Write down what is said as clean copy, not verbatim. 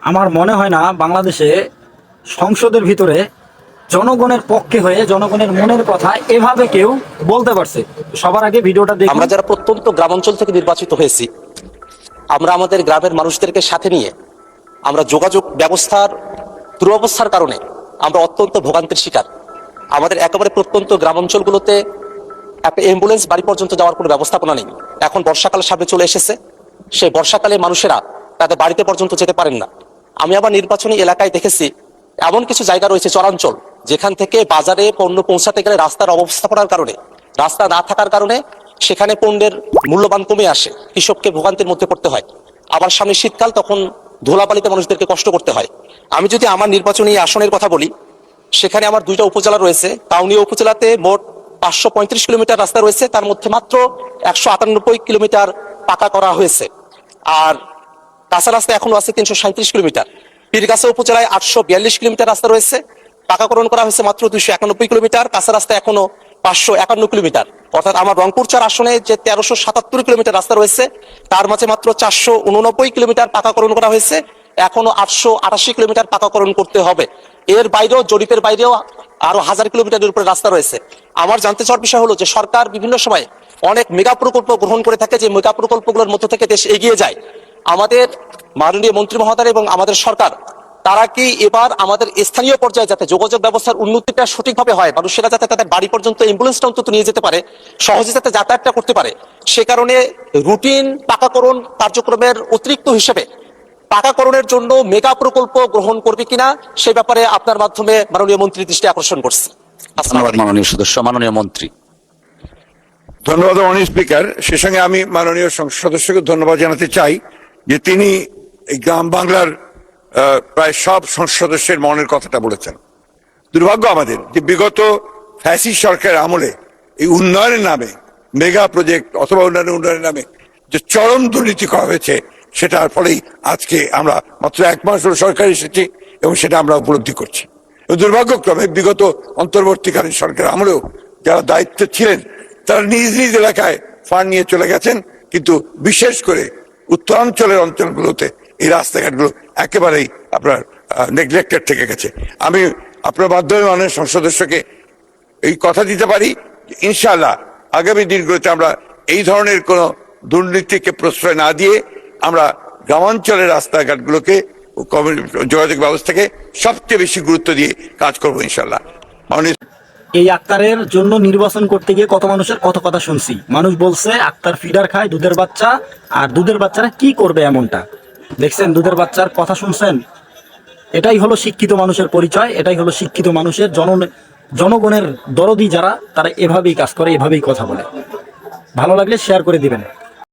আমার মনে হয় না বাংলাদেশে সংসদের ভিতরে জনগণের পক্ষে হয়ে জনগণের মনের কথা এভাবে কেউ বলতে পারছে। সবার আগে ভিডিওটা দেখুন। আমরা যারা প্রত্যন্ত গ্রামাঞ্চল থেকে নির্বাচিত হয়েছি, আমরা আমাদের গ্রামের মানুষদেরকে সাথে নিয়ে আমরা যোগাযোগ ব্যবস্থার দুরবস্থার কারণে আমরা অত্যন্ত ভোগান্তির শিকার। আমাদের একেবারে প্রত্যন্ত গ্রামাঞ্চলগুলোতে একটা অ্যাম্বুলেন্স বাড়ি পর্যন্ত যাওয়ার কোনো ব্যবস্থাপনা নেই। এখন বর্ষাকাল সামনে চলে এসেছে, সেই বর্ষাকালে মানুষেরা তাদের বাড়িতে পর্যন্ত যেতে পারেন না। আমি আবার নির্বাচনী এলাকায় দেখেছি এমন কিছু জায়গা রয়েছে চরাঞ্চল, যেখান থেকে বাজারে পণ্য পৌঁছাতে গেলে রাস্তার অব্যবস্থাপনার কারণে, রাস্তা না থাকার কারণে সেখানে পণ্যের মূল্যবান কমে আসে, কৃষককে ভোগান্তির মধ্যে পড়তে হয়। আবার সামনে শীতকাল, তখন ধুলাবালিতে মানুষদেরকে কষ্ট করতে হয়। আমি যদি আমার নির্বাচনী আসনের কথা বলি, সেখানে আমার 2টা উপজেলা রয়েছে। কাউনিয়া উপজেলাতে মোট 535 কিলোমিটার রাস্তা রয়েছে, তার মধ্যে মাত্র 198 কিলোমিটার পাকা করা হয়েছে, আর কাঁচা রাস্তা এখনো আছে 337 কিলোমিটার। পীরগাছা উপজেলায় 842 কিলোমিটার রাস্তা রয়েছে, পাকাকরণ করা হয়েছে মাত্র 291 কিলোমিটার, কাঁচা রাস্তা এখনো 551 কিলোমিটার। অর্থাৎ আমার রংপুর 4 আসনে যে 1377 কিলোমিটার রাস্তা রয়েছে, তার মাঝে মাত্র 489 কিলোমিটার পাকাকরণ করা হয়েছে, এখনো 888 কিলোমিটার পাকাকরণ করতে হবে। এর বাইরেও, জরিপের বাইরেও আরো 1000 কিলোমিটারের উপরে রাস্তা রয়েছে। আমার জানতে চাওয়ার বিষয় হলো যে সরকার বিভিন্ন সময় অনেক মেগা প্রকল্প গ্রহণ করে থাকে, যে মেগা প্রকল্পগুলোর মধ্য থেকে দেশ এগিয়ে যায়। আমাদের মাননীয় মন্ত্রী মহোদয় এবং আমাদের সরকার, তারা কি এবার আমাদের স্থানীয় পর্যায়ে যাতে যোগাযোগ ব্যবস্থার উন্নতিটা সঠিকভাবে হয়, মানুষেরা যাতে তাদের বাড়ি পর্যন্ত অ্যাম্বুলেন্সটা অন্তত নিয়ে যেতে পারে, সহজে যাতে যাতায়াতটা করতে পারে, সে কারণে রুটিন পাকাকরণ কার্যক্রমের অতিরিক্ত হিসেবে পাকাকরণের জন্য মেগা প্রকল্প গ্রহণ করবে কিনা, সে ব্যাপারে আপনার মাধ্যমে মাননীয় মন্ত্রীর দৃষ্টি আকর্ষণ করছি। ধন্যবাদ মাননীয় সদস্য। মাননীয় মন্ত্রী। ধন্যবাদ মাননীয় স্পিকার। সে সঙ্গে আমি মাননীয় সংসদ সদস্যকে ধন্যবাদ জানাতে চাই যে তিনি এই গ্রাম বাংলার প্রায় সব সংসদ সদস্যের মনের কথাটা বলেছেন। দুর্ভাগ্য আমাদের যে বিগত ফ্যাসিস্ট সরকারের আমলে এই উন্নয়নের নামে, মেগা প্রজেক্ট অথবা উন্নয়নের নামে যে চরম দুর্নীতি করা হয়েছে, সেটার ফলেই আজকে আমরা মাত্র 1 মাস হল সরকার এসেছি এবং সেটা আমরা উপলব্ধি করছি। দুর্ভাগ্যক্রমে বিগত অন্তর্বর্তীকালীন সরকার আমলেও যারা দায়িত্বে ছিলেন, তারা নিজ নিজ এলাকায় ফান্ড নিয়ে চলে গেছেন, কিন্তু বিশেষ করে উত্তরাঞ্চলের অঞ্চলগুলোতে এই রাস্তাঘাটগুলো একেবারেই আপনার নেগলেক্টেড থেকে গেছে। আমি আপনার মাধ্যমে মাননীয় সংসদ সদস্যকে এই কথা দিতে পারি, ইনশাআল্লাহ আগামী দিনগুলোতে আমরা এই ধরনের কোনো দুর্নীতিকে প্রশ্রয় না দিয়ে আমরা গ্রামাঞ্চলের রাস্তাঘাটগুলোকে, যোগাযোগ ব্যবস্থাকে সবচেয়ে বেশি গুরুত্ব দিয়ে কাজ করবো ইনশাআল্লাহ। মাননীয় এই আক্তারের জন্য নির্বাচন করতে গিয়ে কত মানুষের কত কথা শুনছি। মানুষ বলছে আক্তার ফিডার খায়, দুধের বাচ্চা, আর দুধের বাচ্চারা কি করবে এমনটা দেখছেন, দুধের বাচ্চার কথা শুনছেন। এটাই হলো শিক্ষিত মানুষের পরিচয়, এটাই হলো শিক্ষিত মানুষের জনগণের দরদি যারা, তারা এভাবেই কাজ করে, এভাবেই কথা বলে। ভালো লাগলে শেয়ার করে দিবেন।